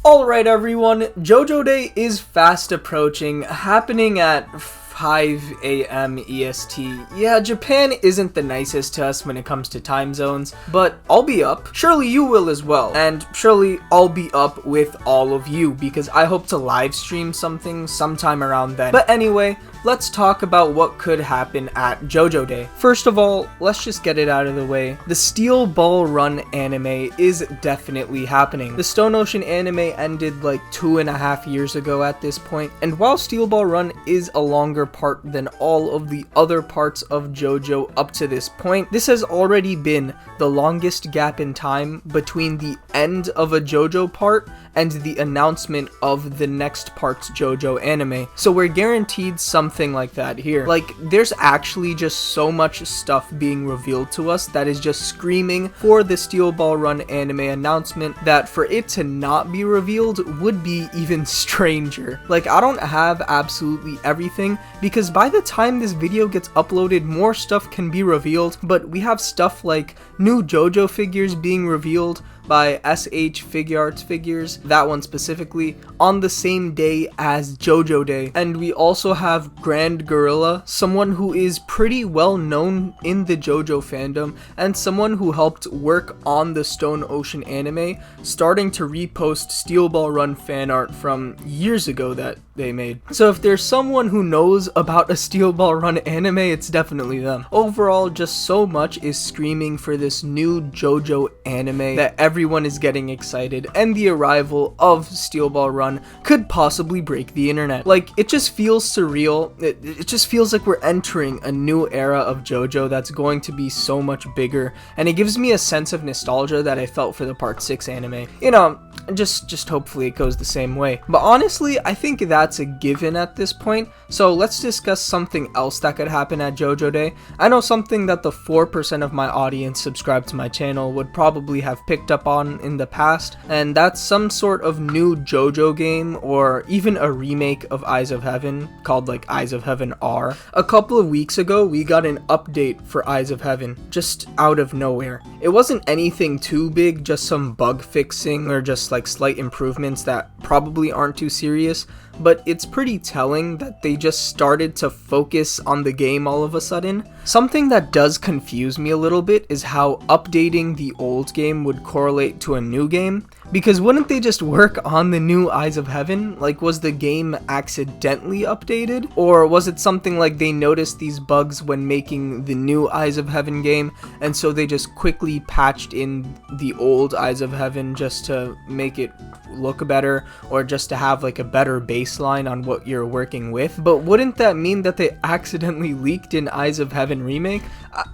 Alright everyone, JOJO Day is fast approaching, happening at 5 a.m. EST. Yeah, Japan isn't the nicest to us when it comes to time zones, but I'll be up. Surely you will as well, and surely I'll be up with all of you because I hope to live stream something sometime around then. But anyway, let's talk about what could happen at JOJO Day. First of all, let's just get it out of the way. The Steel Ball Run anime is definitely happening. The Stone Ocean anime ended like 2.5 years ago at this point, and while Steel Ball Run is a longer part than all of the other parts of JOJO up to this point, this has already been the longest gap in time between the end of a JOJO part and the announcement of the next part's JOJO anime. So we're guaranteed something like that here. Like, there's actually just so much stuff being revealed to us that is just screaming for the Steel Ball Run anime announcement that for it to not be revealed would be even stranger. Like, I don't have absolutely everything because by the time this video gets uploaded, more stuff can be revealed, but we have stuff like new JOJO figures being revealed by SH Figuarts figures, that one specifically, on the same day as JOJO Day. And we also have Grand Gorilla, someone who is pretty well known in the JOJO fandom and someone who helped work on the Stone Ocean anime, starting to repost Steel Ball Run fan art from years ago that they made. So if there's someone who knows about a Steel Ball Run anime, it's definitely them. Overall, just so much is screaming for this new JOJO anime that everyone is getting excited, and the arrival of Steel Ball Run could possibly break the internet. Like, it just feels surreal. It just feels like we're entering a new era of JOJO that's going to be so much bigger, and it gives me a sense of nostalgia that I felt for the Part 6 anime. You know, just hopefully it goes the same way. But honestly, I think that's a given at this point. So let's discuss something else that could happen at JOJO Day. I know something that the 4% of my audience subscribed to my channel would probably have picked up on in the past, and that's some sort of new JOJO game or even a remake of Eyes of Heaven called like Eyes of Heaven R. A couple of weeks ago, we got an update for Eyes of Heaven, just out of nowhere. It wasn't anything too big, just some bug fixing or just like slight improvements that probably aren't too serious, but it's pretty telling that they just started to focus on the game all of a sudden. Something that does confuse me a little bit is how updating the old game would correlate to a new game, because wouldn't they just work on the new Eyes of Heaven? Like, was the game accidentally updated? Or was it something like they noticed these bugs when making the new Eyes of Heaven game, and so they just quickly patched in the old Eyes of Heaven just to make it look better, or just to have like a better baseline on what you're working with? But wouldn't that mean that they accidentally leaked an Eyes of Heaven remake?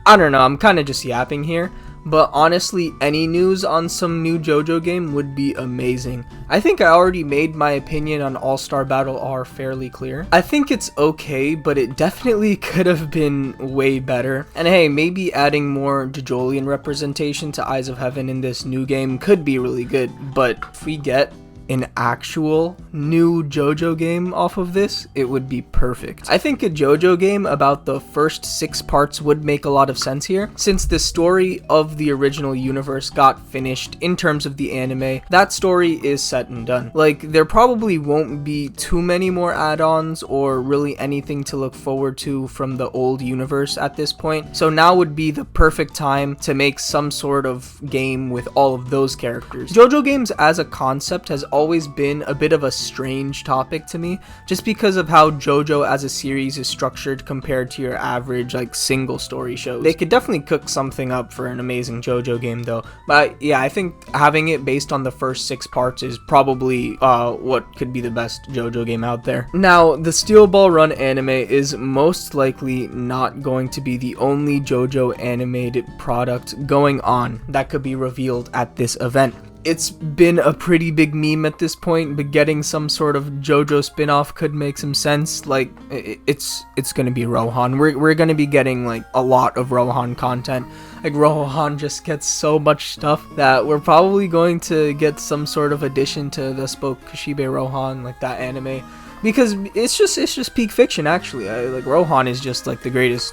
I don't know, I'm kind of just yapping here. But honestly, any news on some new JOJO game would be amazing. I think I already made my opinion on All-Star Battle R fairly clear. I think it's okay, but it definitely could have been way better. And hey, maybe adding more jojolion representation to Eyes of Heaven in this new game could be really good. But if we get an actual new JOJO game off of this, it would be perfect. I think a JOJO game about the first 6 parts would make a lot of sense here, since the story of the original universe got finished in terms of the anime. That story is set and done. Like, there probably won't be too many more add-ons or really anything to look forward to from the old universe at this point, so now would be the perfect time to make some sort of game with all of those characters. JOJO games as a concept has always been a bit of a strange topic to me, just because of how JOJO as a series is structured compared to your average like single story shows. They could definitely cook something up for an amazing JOJO game though, but yeah, I think having it based on the first 6 parts is probably what could be the best JOJO game out there. Now, the Steel Ball Run anime is most likely not going to be the only JOJO animated product going on that could be revealed at this event. It's been a pretty big meme at this point, but getting some sort of JOJO spin-off could make some sense. Like, it's gonna be Rohan. We're gonna be getting like a lot of Rohan content. Like, Rohan just gets so much stuff that we're probably going to get some sort of addition to the Spoke Kashibe Rohan, like that anime, because it's just peak fiction actually. Like, Rohan is just like the greatest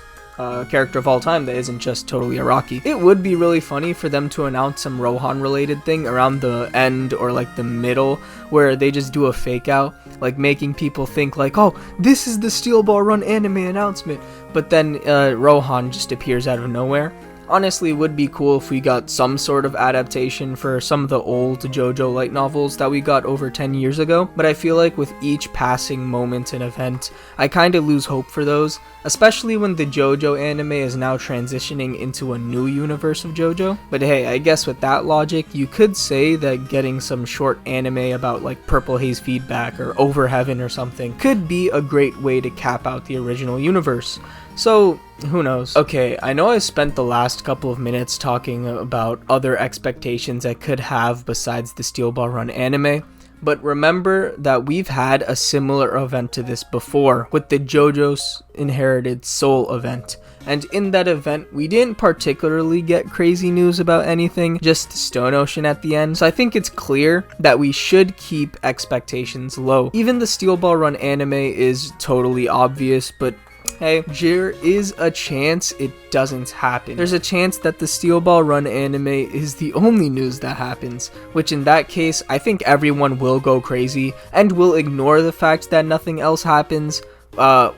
character of all time that isn't just totally Araki. It would be really funny for them to announce some Rohan related thing around the end or like the middle, where they just do a fake out, like making people think like, oh, this is the Steel Ball Run anime announcement, but then Rohan just appears out of nowhere. Honestly, it would be cool if we got some sort of adaptation for some of the old JoJo light novels that we got over 10 years ago, but I feel like with each passing moment and event, I kinda lose hope for those, especially when the JoJo anime is now transitioning into a new universe of JoJo. But hey, I guess with that logic, you could say that getting some short anime about like Purple Haze Feedback or Over Heaven or something could be a great way to cap out the original universe. So, who knows? Okay, I know I spent the last couple of minutes talking about other expectations I could have besides the Steel Ball Run anime, but remember that we've had a similar event to this before with the JoJo's Inherited Soul event. And in that event, we didn't particularly get crazy news about anything, just Stone Ocean at the end, so I think it's clear that we should keep expectations low. Even the Steel Ball Run anime is totally obvious, but hey, there is a chance it doesn't happen. There's a chance that the Steel Ball Run anime is the only news that happens, which in that case, I think everyone will go crazy and will ignore the fact that nothing else happens,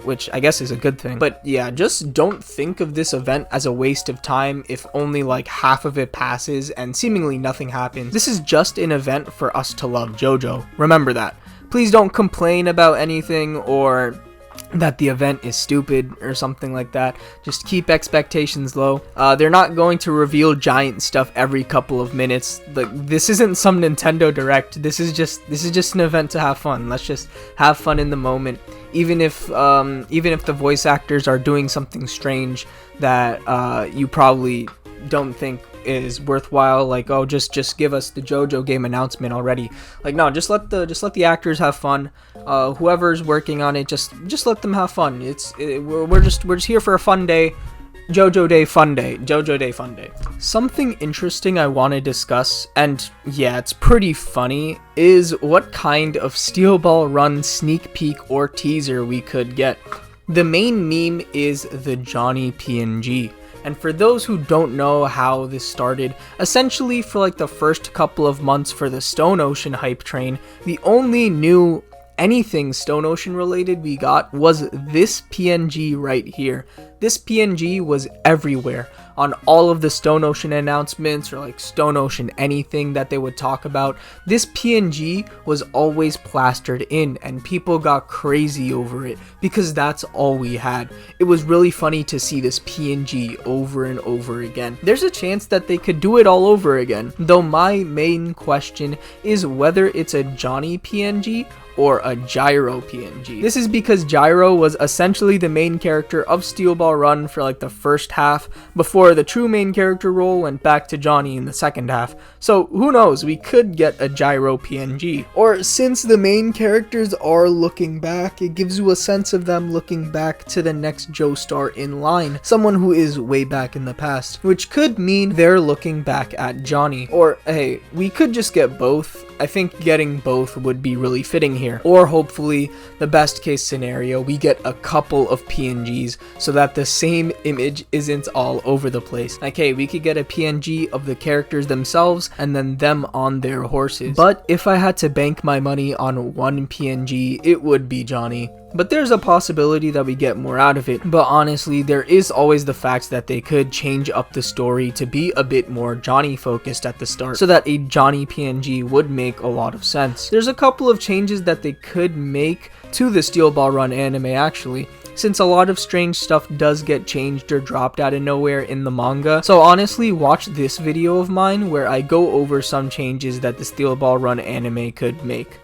which I guess is a good thing. But yeah, just don't think of this event as a waste of time if only like half of it passes and seemingly nothing happens. This is just an event for us to love JoJo. Remember that. Please don't complain about anything or that the event is stupid or something like that. Just keep expectations low. They're not going to reveal giant stuff every couple of minutes. Like, this isn't some Nintendo Direct. This is just an event to have fun. Let's just have fun in the moment. Even if the voice actors are doing something strange that you probably don't think is worthwhile, like, oh, just give us the JoJo Game announcement already. Like, no, just let the actors have fun. Whoever's working on it, just let them have fun. We're just here for a fun day. JoJoDay fun day. JoJoDay fun day. Something interesting I want to discuss, and yeah, it's pretty funny, is what kind of Steel Ball Run sneak peek or teaser we could get. The main meme is the Johnny PNG. And for those who don't know how this started, essentially for like the first couple of months for the Stone Ocean hype train, the only new anything Stone Ocean related we got was this PNG right here. This PNG was everywhere on all of the Stone Ocean announcements or like Stone Ocean anything that they would talk about. This PNG was always plastered in and people got crazy over it because that's all we had. It was really funny to see this PNG over and over again. There's a chance that they could do it all over again, though my main question is whether it's a Johnny PNG or a Gyro PNG. This is because Gyro was essentially the main character of Steel Ball Run for like the first half before the true main character role went back to Johnny in the second half. So who knows, we could get a Gyro PNG. Or since the main characters are looking back, it gives you a sense of them looking back to the next Joestar in line, someone who is way back in the past, which could mean they're looking back at Johnny. Or hey, we could just get both. I think getting both would be really fitting here. Or hopefully, the best case scenario, we get a couple of PNGs so that the same image isn't all over the place. Like, hey, we could get a PNG of the characters themselves and then them on their horses. But if I had to bank my money on one PNG, it would be Johnny. But there's a possibility that we get more out of it. But honestly, there is always the fact that they could change up the story to be a bit more Johnny focused at the start, so that a Johnny PNG would make a lot of sense. There's a couple of changes that they could make to the Steel Ball Run anime actually, since a lot of strange stuff does get changed or dropped out of nowhere in the manga. So honestly, watch this video of mine where I go over some changes that the Steel Ball Run anime could make.